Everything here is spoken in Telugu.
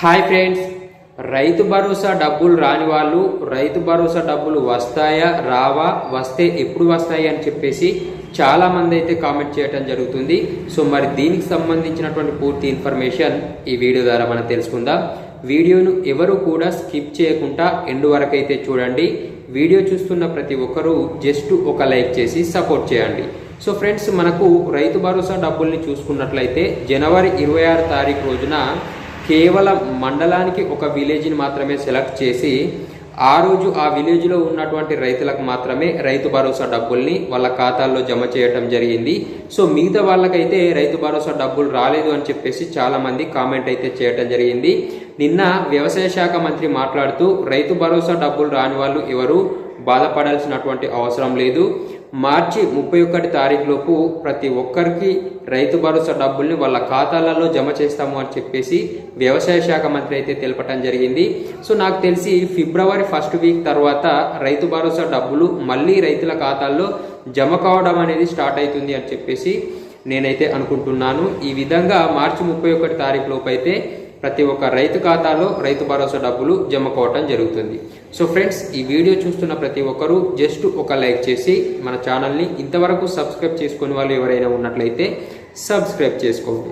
హాయ్ ఫ్రెండ్స్, రైతు భరోసా డబ్బులు రాని వాళ్ళు రైతు భరోసా డబ్బులు వస్తాయా రావా, వస్తే ఎప్పుడు వస్తాయి అని చెప్పేసి చాలా మంది అయితే కామెంట్ చేయడం జరుగుతుంది. సో మరి దీనికి సంబంధించినటువంటి పూర్తి ఇన్ఫర్మేషన్ ఈ వీడియో ద్వారా మనం తెలుసుకుందాం. వీడియోను ఎవరు కూడా స్కిప్ చేయకుండా ఎండ్ వరకు అయితే చూడండి. వీడియో చూస్తున్న ప్రతి ఒక్కరూ జస్ట్ ఒక లైక్ చేసి సపోర్ట్ చేయండి. సో ఫ్రెండ్స్, మనకు రైతు భరోసా డబ్బుల్ని చూసుకున్నట్లయితే జనవరి 26 తారీఖు రోజున కేవలం మండలానికి ఒక విలేజ్ని మాత్రమే సెలెక్ట్ చేసి ఆ రోజు ఆ విలేజ్లో ఉన్నటువంటి రైతులకు మాత్రమే రైతు భరోసా డబ్బుల్ని వాళ్ళ ఖాతాల్లో జమ చేయటం జరిగింది. సో మిగతా వాళ్ళకైతే రైతు భరోసా డబ్బులు రాలేదు అని చెప్పేసి చాలా మంది కామెంట్ అయితే చేయటం జరిగింది. నిన్న వ్యవసాయ శాఖ మంత్రి మాట్లాడుతూ రైతు భరోసా డబ్బులు రాని వాళ్ళు ఎవరు బాధపడాల్సినటువంటి అవసరం లేదు. మార్చి 31 తారీఖులోపు ప్రతి ఒక్కరికి రైతు భరోసా డబ్బుల్ని వాళ్ళ ఖాతాలలో జమ చేస్తాము అని చెప్పేసి వ్యవసాయ శాఖ మంత్రి అయితే తెలపటం జరిగింది. సో నాకు తెలిసి ఫిబ్రవరి 1st వీక్ తర్వాత రైతు భరోసా డబ్బులు మళ్ళీ రైతుల ఖాతాల్లో జమ కావడం అనేది స్టార్ట్ అవుతుంది అని చెప్పేసి నేనైతే అనుకుంటున్నాను. ఈ విధంగా మార్చి 31 తారీఖు లోపు అయితే ప్రతి ఒక్క రైతు ఖాతాలో రైతు భరోసా డబ్బులు జమ కావటం జరుగుతుంది. సో ఫ్రెండ్స్, ఈ వీడియో చూస్తున్న ప్రతి ఒక్కరూ జస్ట్ ఒక లైక్ చేసి మన ఛానల్ని ఇంతవరకు సబ్స్క్రైబ్ చేసుకునే వాళ్ళు ఎవరైనా ఉన్నట్లయితే సబ్స్క్రైబ్ చేసుకోండి.